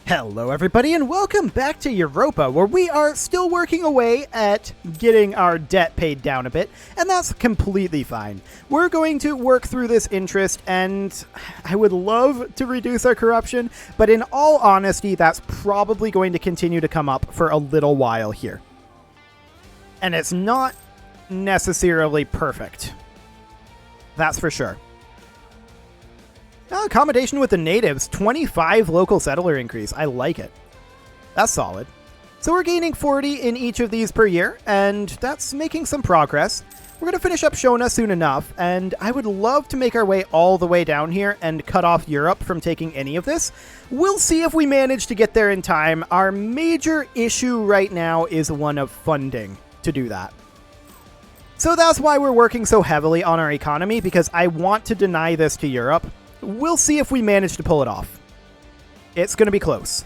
Hello everybody and welcome back to Europa, where we are still working away at getting our debt paid down a bit, and that's completely fine. We're going to work through this interest, and I would love to reduce our corruption, but in all honesty, that's probably going to continue to come up for a little while here. And it's not necessarily perfect. That's for sure. Accommodation with the natives, 25 local settler increase. I like it. That's solid. So we're gaining 40 in each of these per year, and that's making some progress. We're going to finish up Shona soon enough, and I would love to make our way all the way down here and cut off Europe from taking any of this. We'll see if we manage to get there in time. Our major issue right now is one of funding to do that. So that's why we're working so heavily on our economy, because I want to deny this to Europe. We'll see if we manage to pull it off. It's going to be close.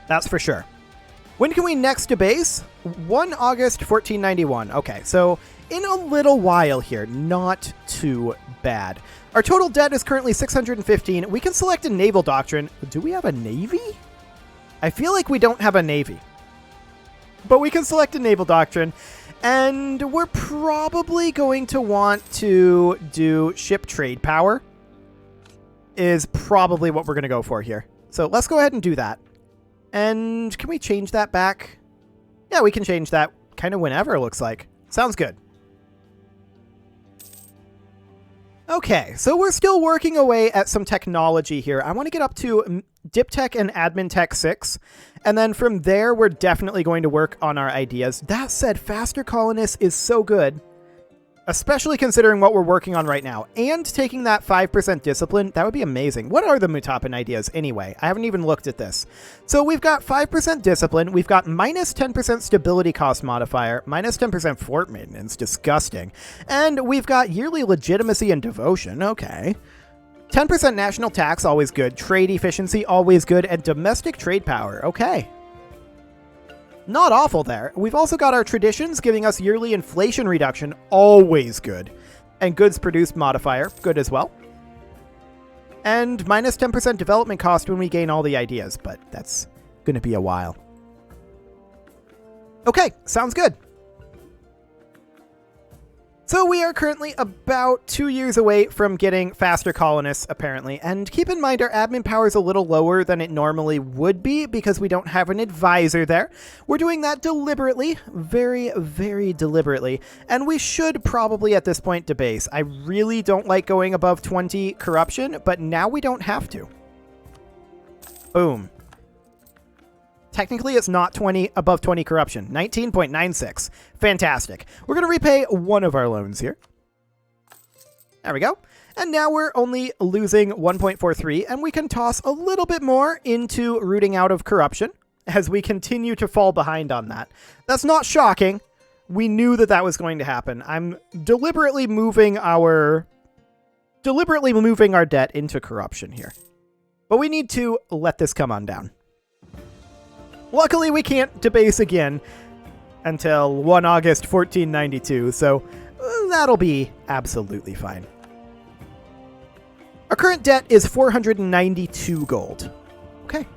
That's for sure. When can we next debase? 1 August 1491. Okay, so in a little while here. Not too bad. Our total debt is currently 615. We can select a naval doctrine. Do we have a navy? I feel like we don't have a navy. But we can select a naval doctrine. And we're probably going to want to do ship trade power is probably what we're going to go for here. So let's go ahead and do that. And can we change that back? Yeah, we can change that kind of whenever, it looks like. Sounds good. Okay, so we're still working away at some technology here. I want to get up to Diptech and Admin Tech 6. And then from there, we're definitely going to work on our ideas. That said, Faster Colonists is so good, especially considering what we're working on right now. And taking that 5% discipline, that would be amazing. What are the Mutapan ideas anyway? I haven't even looked at this. So we've got 5% discipline. We've got minus 10% stability cost modifier, minus 10% fort maintenance, disgusting. And we've got yearly legitimacy and devotion, okay. 10% national tax, always good. Trade efficiency, always good. And domestic trade power, okay. Not awful there. We've also got our traditions giving us yearly inflation reduction, always good. And goods produced modifier, good as well. And minus 10% development cost when we gain all the ideas, but that's going to be a while. Okay, sounds good. So we are currently about 2 years away from getting faster colonists, apparently. And keep in mind, our admin power is a little lower than it normally would be because we don't have an advisor there. We're doing that deliberately, very, very deliberately. And we should probably at this point debase. I really don't like going above 20 corruption, but now we don't have to. Boom. Technically, it's not above 20 corruption. 19.96. Fantastic. We're going to repay one of our loans here. There we go. And now we're only losing 1.43, and we can toss a little bit more into rooting out of corruption as we continue to fall behind on that. That's not shocking. We knew that that was going to happen. I'm deliberately moving our debt into corruption here. But we need to let this come on down. Luckily, we can't debase again until 1 August 1492, so that'll be absolutely fine. Our current debt is 492 gold. Okay.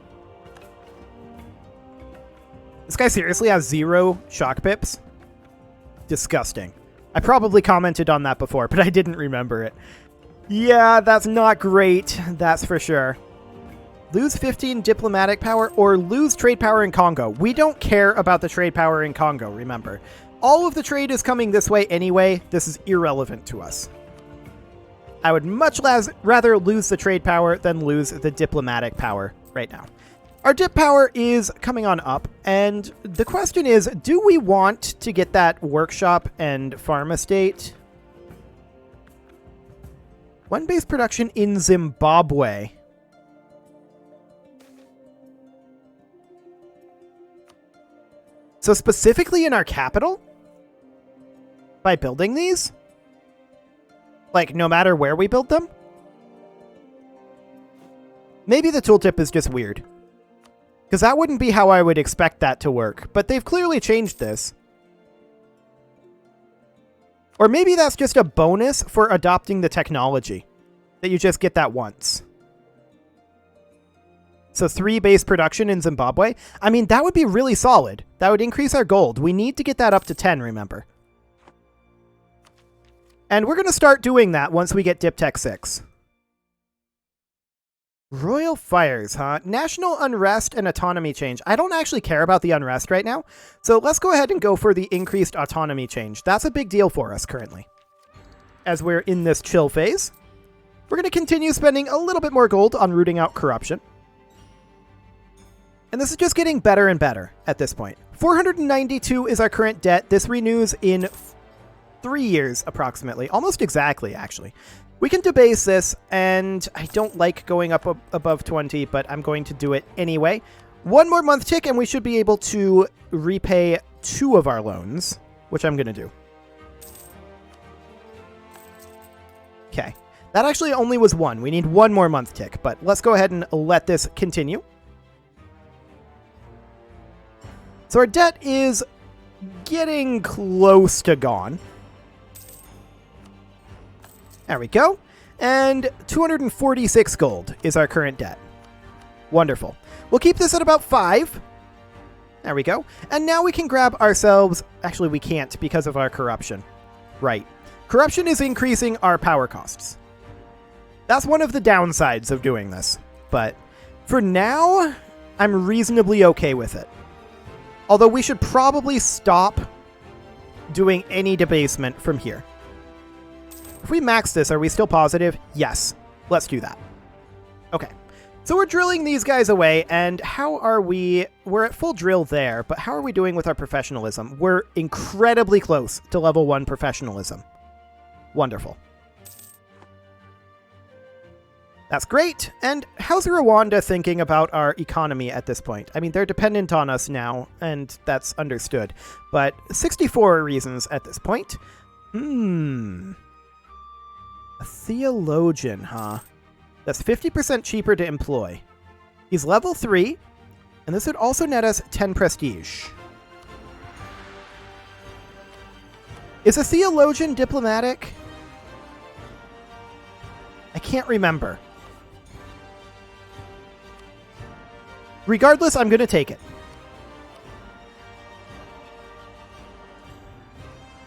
This guy seriously has 0 shock pips? Disgusting. I probably commented on that before, but I didn't remember it. Yeah, that's not great, that's for sure. Lose 15 diplomatic power or lose trade power in Congo. We don't care about the trade power in Congo, remember. All of the trade is coming this way anyway. This is irrelevant to us. I would much rather lose the trade power than lose the diplomatic power right now. Our dip power is coming on up, and the question is, do we want to get that workshop and farm estate? One base production in Zimbabwe. So specifically in our capital? By building these? Like, no matter where we build them? Maybe the tooltip is just weird. Because that wouldn't be how I would expect that to work. But they've clearly changed this. Or maybe that's just a bonus for adopting the technology. That you just get that once. So 3 base production in Zimbabwe. I mean, that would be really solid. That would increase our gold. We need to get that up to 10, remember. And we're going to start doing that once we get Diptech 6. Royal Fires, huh? National Unrest and Autonomy Change. I don't actually care about the Unrest right now, so let's go ahead and go for the increased Autonomy Change. That's a big deal for us currently. As we're in this chill phase, we're going to continue spending a little bit more gold on rooting out corruption. And this is just getting better and better at this point. 492 is our current debt. This renews in 3 years, approximately. Almost exactly, actually. We can debase this, and I don't like going up above 20, but I'm going to do it anyway. 1 more month tick, and we should be able to repay 2 of our loans, which I'm going to do. Okay. That actually only was 1. We need 1 more month tick, but let's go ahead and let this continue. So our debt is getting close to gone. There we go. And 246 gold is our current debt. Wonderful. We'll keep this at about 5. There we go. And now we can grab ourselves... Actually, we can't because of our corruption. Right. Corruption is increasing our power costs. That's one of the downsides of doing this. But for now, I'm reasonably okay with it. Although we should probably stop doing any debasement from here. If we max this, are we still positive? Yes. Let's do that. Okay. So we're drilling these guys away, and how are we... We're at full drill there, but how are we doing with our professionalism? We're incredibly close to level 1 professionalism. Wonderful. That's great. And how's Rwanda thinking about our economy at this point? I mean, they're dependent on us now, and that's understood. But 64 reasons at this point. A theologian, huh? That's 50% cheaper to employ. He's level 3, and this would also net us 10 prestige. Is a theologian diplomatic? I can't remember. Regardless, I'm going to take it.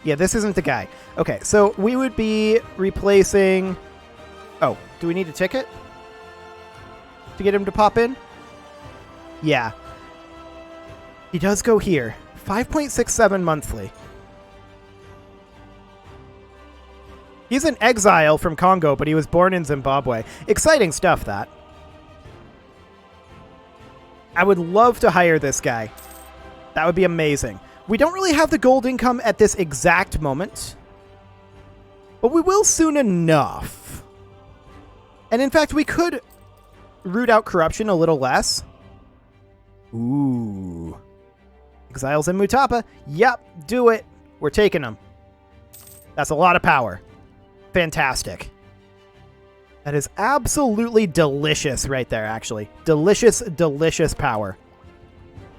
Yeah, this isn't the guy. Okay, so we would be replacing... Oh, do we need a ticket to get him to pop in? Yeah. He does go here. 5.67 monthly. He's an exile from Congo, but he was born in Zimbabwe. Exciting stuff, that. I would love to hire this guy. That would be amazing. We don't really have the gold income at this exact moment, but we will soon enough. And in fact, we could root out corruption a little less. Ooh. Exiles in Mutapa. Yep, do it. We're taking them. That's a lot of power. Fantastic. That is absolutely delicious right there, actually. Delicious, delicious power.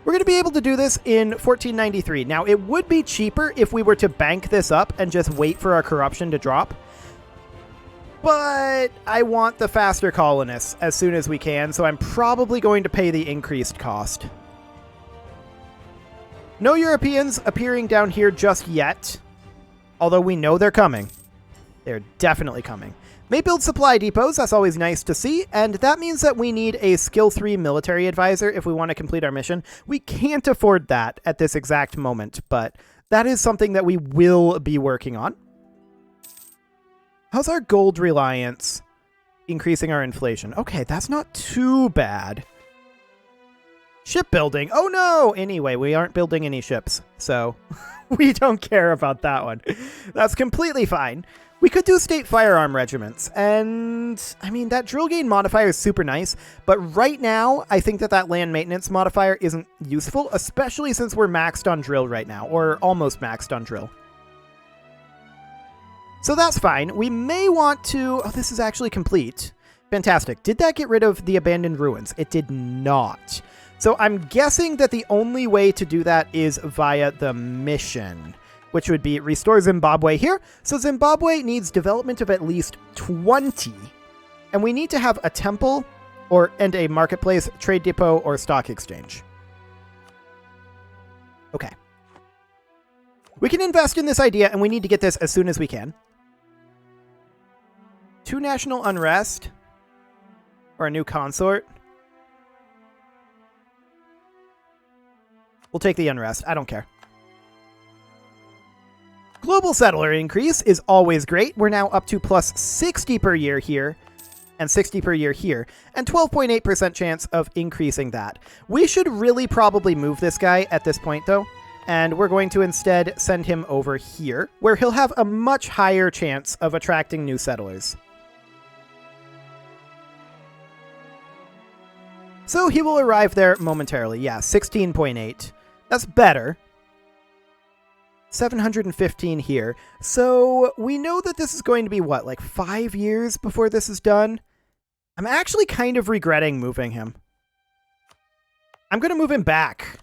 We're going to be able to do this in 1493. Now, it would be cheaper if we were to bank this up and just wait for our corruption to drop. But I want the faster colonists as soon as we can, so I'm probably going to pay the increased cost. No Europeans appearing down here just yet, although we know they're coming. They're definitely coming. May build supply depots, that's always nice to see, and that means that we need a skill 3 military advisor if we want to complete our mission. We can't afford that at this exact moment, but that is something that we will be working on. How's our gold reliance increasing our inflation? Okay, that's not too bad. Shipbuilding. Oh no! Anyway, we aren't building any ships, so we don't care about that one. That's completely fine. We could do state firearm regiments, and I mean, that drill gain modifier is super nice, but right now, I think that land maintenance modifier isn't useful, especially since we're maxed on drill right now, or almost maxed on drill. So that's fine. We may want to... Oh, this is actually complete. Fantastic. Did that get rid of the abandoned ruins? It did not. So I'm guessing that the only way to do that is via the mission, which would be restore Zimbabwe here. So Zimbabwe needs development of at least 20. And we need to have a temple and a marketplace, trade depot, or stock exchange. Okay. We can invest in this idea, and we need to get this as soon as we can. 2 national unrest. Or a new consort. We'll take the unrest. I don't care. Global settler increase is always great. We're now up to plus 60 per year here. And 60 per year here. And 12.8% chance of increasing that. We should really probably move this guy at this point, though. And we're going to instead send him over here, where he'll have a much higher chance of attracting new settlers. So he will arrive there momentarily. Yeah, 16.8. That's better. 715 here. So we know that this is going to be, what, like 5 years before this is done? I'm actually kind of regretting moving him. I'm going to move him back.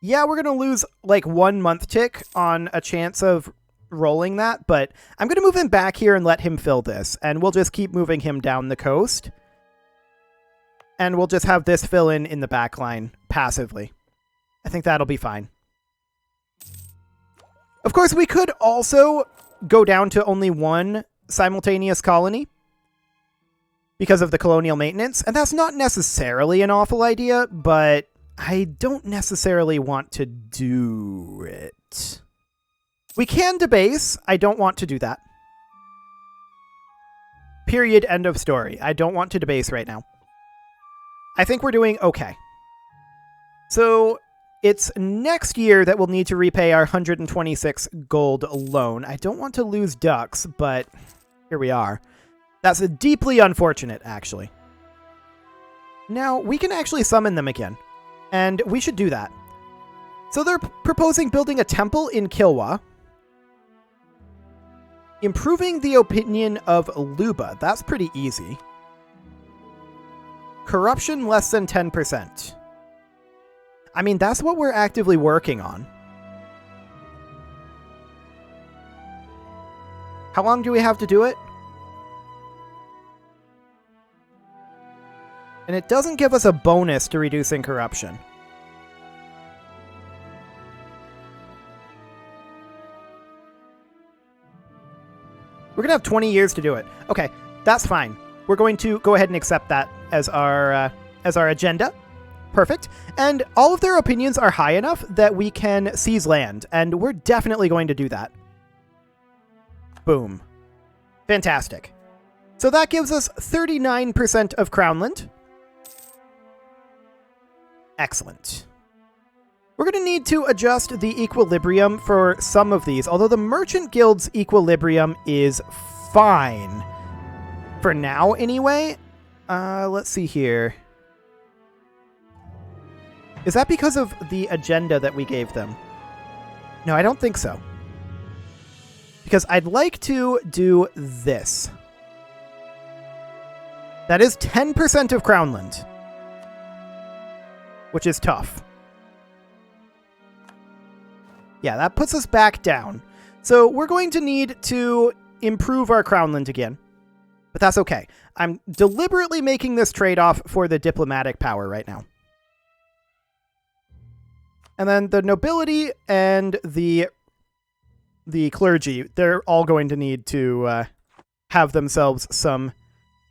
Yeah, we're going to lose like 1 month tick on a chance of rolling that, but I'm going to move him back here and let him fill this, and we'll just keep moving him down the coast. And we'll just have this fill in the back line passively. I think that'll be fine. Of course, we could also go down to only 1 simultaneous colony because of the colonial maintenance, and that's not necessarily an awful idea, but I don't necessarily want to do it. We can debase. I don't want to do that. Period. End of story. I don't want to debase right now. I think we're doing okay. So it's next year that we'll need to repay our 126 gold loan. I don't want to lose ducks, but here we are. That's deeply unfortunate, actually. Now, we can actually summon them again. And we should do that. So they're proposing building a temple in Kilwa. Improving the opinion of Luba. That's pretty easy. Corruption less than 10%. I mean, that's what we're actively working on. How long do we have to do it? And it doesn't give us a bonus to reducing corruption. We're going to have 20 years to do it. Okay, that's fine. We're going to go ahead and accept that as our agenda. Perfect. And all of their opinions are high enough that we can seize land, and we're definitely going to do that. Boom. Fantastic. So that gives us 39% of Crownland. Excellent. We're going to need to adjust the equilibrium for some of these, although the Merchant Guild's equilibrium is fine. For now, anyway. Let's see here. Is that because of the agenda that we gave them? No, I don't think so. Because I'd like to do this. That is 10% of Crownland. Which is tough. Yeah, that puts us back down. So we're going to need to improve our Crownland again. But that's okay. I'm deliberately making this trade-off for the diplomatic power right now. And then the nobility and the clergy, they're all going to need to have themselves some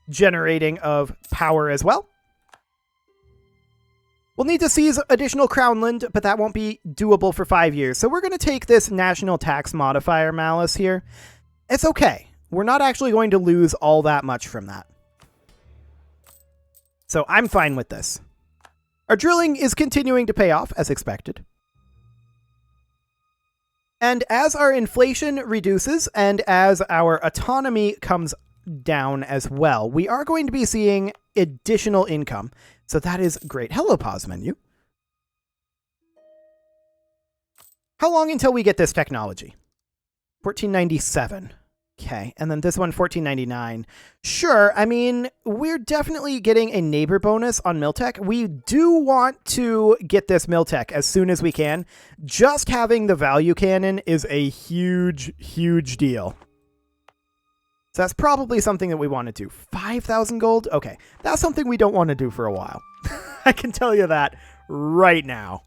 generating of power as well. We'll need to seize additional Crownland, but that won't be doable for 5 years. So we're going to take this national tax modifier malice here. It's okay. We're not actually going to lose all that much from that. So I'm fine with this. Our drilling is continuing to pay off, as expected. And as our inflation reduces, and as our autonomy comes down as well, we are going to be seeing additional income. So that is great. Hello, pause menu. How long until we get this technology? 1497. Okay, and then this one, 1499. Sure, I mean, we're definitely getting a neighbor bonus on Miltech. We do want to get this Miltech as soon as we can. Just having the value cannon is a huge, huge deal. So that's probably something that we want to do. 5,000 gold? Okay, that's something we don't want to do for a while. I can tell you that right now.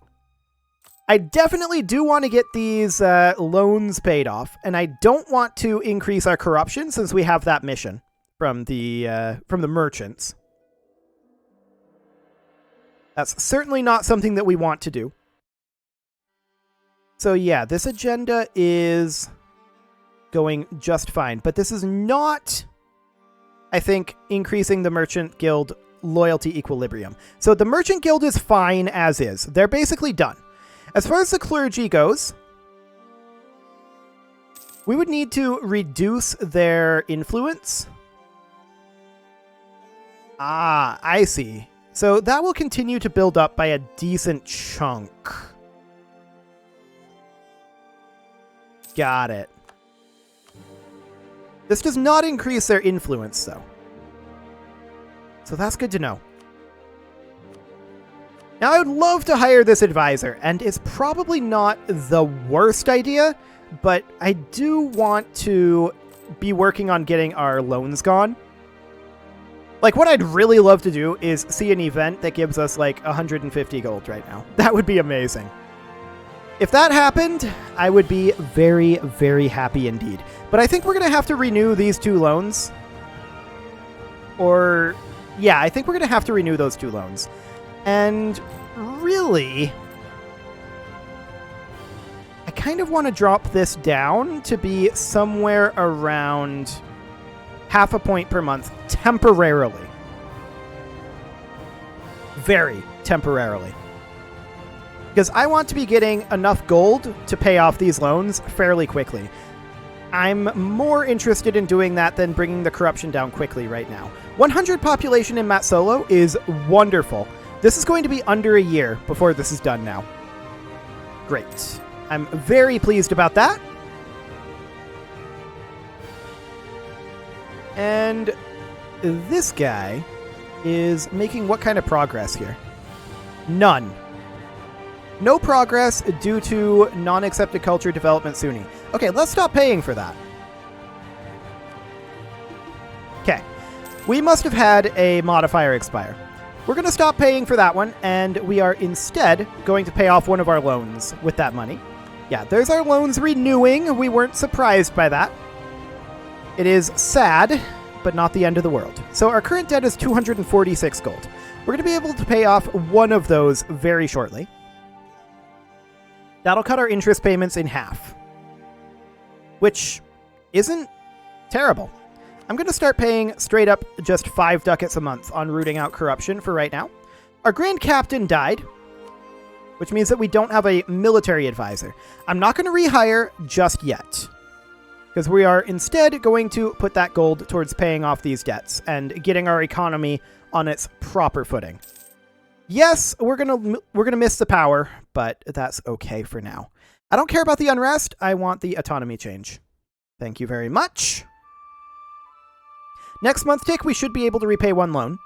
I definitely do want to get these loans paid off, and I don't want to increase our corruption since we have that mission from the merchants. That's certainly not something that we want to do. So yeah, this agenda is going just fine, but this is not, I think, increasing the Merchant Guild loyalty equilibrium. So the Merchant Guild is fine as is. They're basically done. As far as the clergy goes, we would need to reduce their influence. Ah, I see. So that will continue to build up by a decent chunk. Got it. This does not increase their influence, though. So that's good to know. Now, I would love to hire this advisor, and it's probably not the worst idea, but I do want to be working on getting our loans gone. Like, what I'd really love to do is see an event that gives us, like, 150 gold right now. That would be amazing. If that happened, I would be very, very happy indeed. But I think we're going to have to renew these 2 loans. Or, yeah, I think we're going to have to renew those 2 loans. And really, I kind of want to drop this down to be somewhere around half a point per month temporarily. Very temporarily. Because I want to be getting enough gold to pay off these loans fairly quickly. I'm more interested in doing that than bringing the corruption down quickly right now. 100 population in Matsolo is wonderful. This is going to be under a year before this is done now. Great. I'm very pleased about that. And this guy is making what kind of progress here? None. No progress due to non-accepted culture development Sunni. Okay, let's stop paying for that. Okay. We must have had a modifier expire. We're going to stop paying for that one, and we are instead going to pay off one of our loans with that money. Yeah, there's our loans renewing. We weren't surprised by that. It is sad, but not the end of the world. So our current debt is 246 gold. We're going to be able to pay off one of those very shortly. That'll cut our interest payments in half, which isn't terrible. I'm going to start paying straight up just 5 ducats a month on rooting out corruption for right now. Our Grand Captain died, which means that we don't have a military advisor. I'm not going to rehire just yet, because we are instead going to put that gold towards paying off these debts and getting our economy on its proper footing. Yes, we're gonna miss the power, but that's okay for now. I don't care about the unrest. I want the autonomy change. Thank you very much. Next month tick, we should be able to repay 1 loan.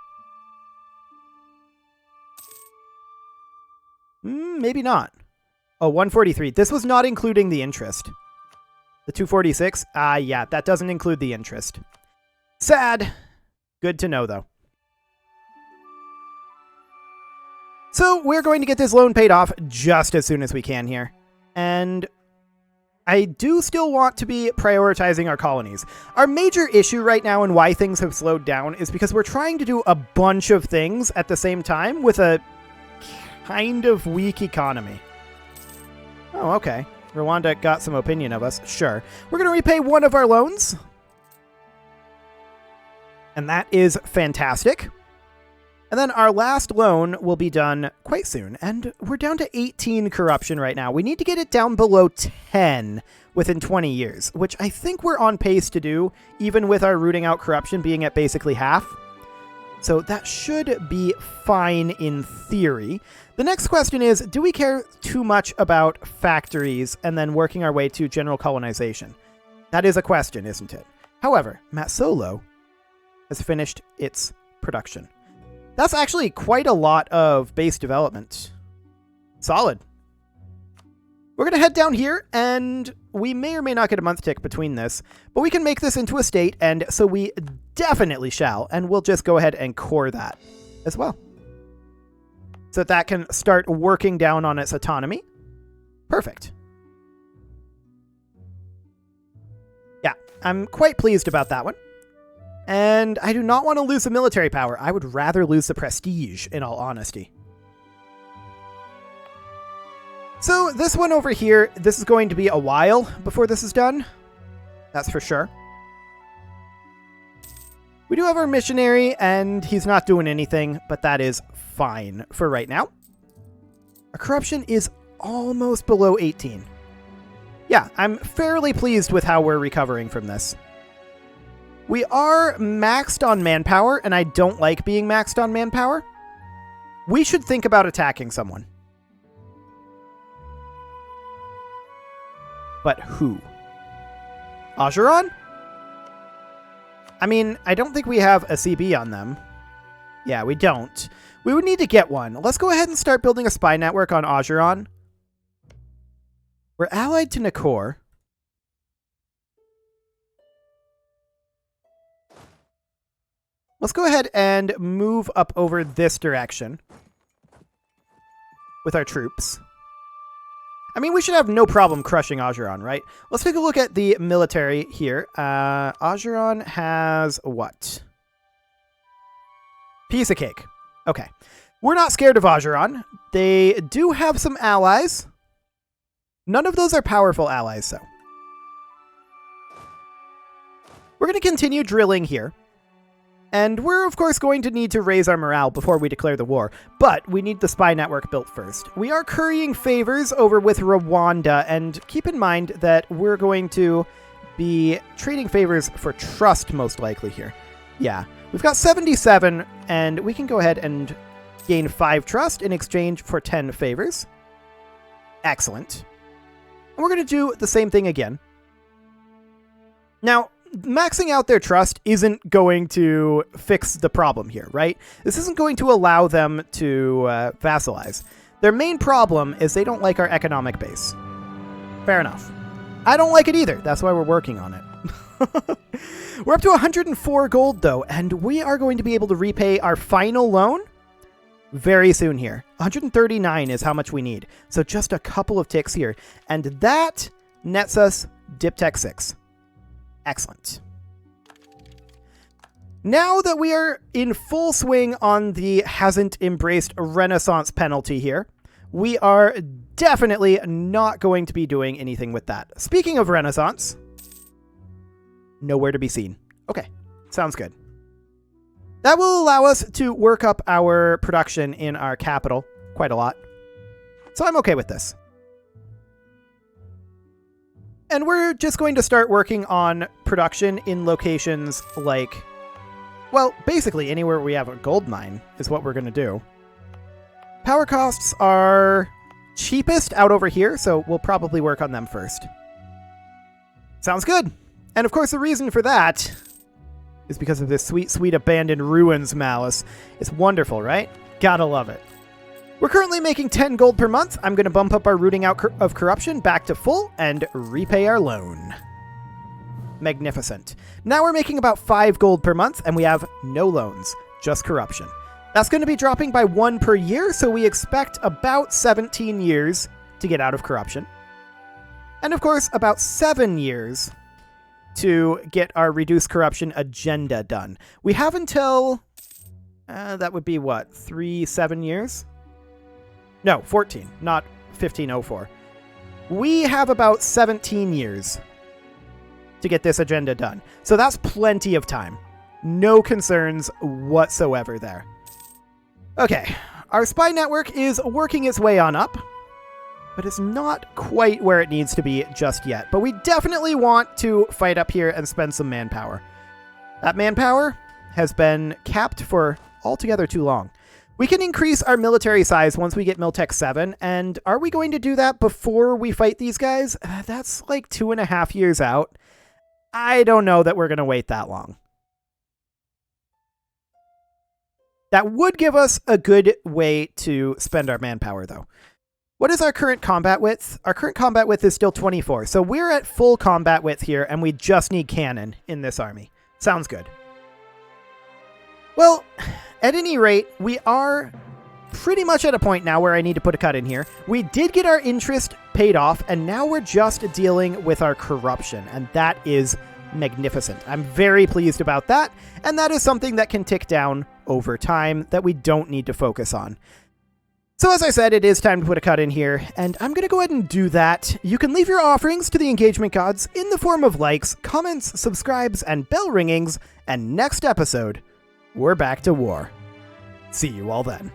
Maybe not. Oh, 143. This was not including the interest. The 246? Yeah, that doesn't include the interest. Sad. Good to know, though. So we're going to get this loan paid off just as soon as we can here. And I do still want to be prioritizing our colonies. Our major issue right now and why things have slowed down is because we're trying to do a bunch of things at the same time with a kind of weak economy. Oh, okay. Rwanda got some opinion of us. Sure. We're going to repay one of our loans. And that is fantastic. And then our last loan will be done quite soon. And we're down to 18 corruption right now. We need to get it down below 10 within 20 years, which I think we're on pace to do, even with our rooting out corruption being at basically half. So that should be fine in theory. The next question is, do we care too much about factories and then working our way to general colonization? That is a question, isn't it? However, Matsolo has finished its production. That's actually quite a lot of base development. Solid. We're going to head down here, and we may or may not get a month tick between this, but we can make this into a state, and so we definitely shall, and we'll just go ahead and core that as well. So that can start working down on its autonomy. Perfect. Yeah, I'm quite pleased about that one. And I do not want to lose the military power. I would rather lose the prestige, in all honesty. So this one over here, this is going to be a while before this is done. That's for sure. We do have our missionary, and he's not doing anything, but that is fine for right now. Our corruption is almost below 18. Yeah, I'm fairly pleased with how we're recovering from this. We are maxed on manpower, and I don't like being maxed on manpower. We should think about attacking someone. But who? Ajuran? I mean, I don't think we have a CB on them. Yeah, we don't. We would need to get one. Let's go ahead and start building a spy network on Ajuran. We're allied to Nakor. Let's go ahead and move up over this direction with our troops. I mean, we should have no problem crushing Ajuran, right? Let's take a look at the military here. Ajuran has what? Piece of cake. Okay. We're not scared of Ajuran. They do have some allies. None of those are powerful allies, though. We're going to continue drilling here. And we're, of course, going to need to raise our morale before we declare the war. But we need the spy network built first. We are currying favors over with Rwanda. And keep in mind that we're going to be trading favors for trust, most likely, here. Yeah. We've got 77, and we can go ahead and gain 5 trust in exchange for 10 favors. Excellent. And we're going to do the same thing again. Now, maxing out their trust isn't going to fix the problem here, right? This isn't going to allow them to vassalize. Their main problem is they don't like our economic base. Fair enough. I don't like it either. That's why we're working on it. We're up to 104 gold, though, and we are going to be able to repay our final loan very soon here. 139 is how much we need. So just a couple of ticks here. And that nets us Diptech 6. Excellent. Now that we are in full swing on the hasn't embraced Renaissance penalty here, we are definitely not going to be doing anything with that. Speaking of Renaissance, nowhere to be seen. Okay, sounds good. That will allow us to work up our production in our capital quite a lot. So I'm okay with this. And we're just going to start working on production in locations like, well, basically anywhere we have a gold mine is what we're going to do. Power costs are cheapest out over here, so we'll probably work on them first. Sounds good. And of course, the reason for that is because of this sweet, sweet abandoned ruins malice. It's wonderful, right? Gotta love it. We're currently making 10 gold per month. I'm going to bump up our rooting out of corruption back to full and repay our loan. Magnificent. Now we're making about 5 gold per month, and we have no loans, just corruption. That's going to be dropping by 1 per year, so we expect about 17 years to get out of corruption. And of course, about 7 years to get our reduced corruption agenda done. We have until, that would be what, 7 years? No, 14, not 1504. We have about 17 years to get this agenda done. So that's plenty of time. No concerns whatsoever there. Okay, our spy network is working its way on up, but it's not quite where it needs to be just yet. But we definitely want to fight up here and spend some manpower. That manpower has been capped for altogether too long. We can increase our military size once we get Miltech 7, and are we going to do that before we fight these guys? That's like 2.5 years out. I don't know that we're going to wait that long. That would give us a good way to spend our manpower, though. What is our current combat width? Our current combat width is still 24, so we're at full combat width here, and we just need cannon in this army. Sounds good. Well, at any rate, we are pretty much at a point now where I need to put a cut in here. We did get our interest paid off, and now we're just dealing with our corruption, and that is magnificent. I'm very pleased about that, and that is something that can tick down over time that we don't need to focus on. So as I said, it is time to put a cut in here, and I'm going to go ahead and do that. You can leave your offerings to the engagement gods in the form of likes, comments, subscribes, and bell ringings, and next episode, we're back to war. See you all then.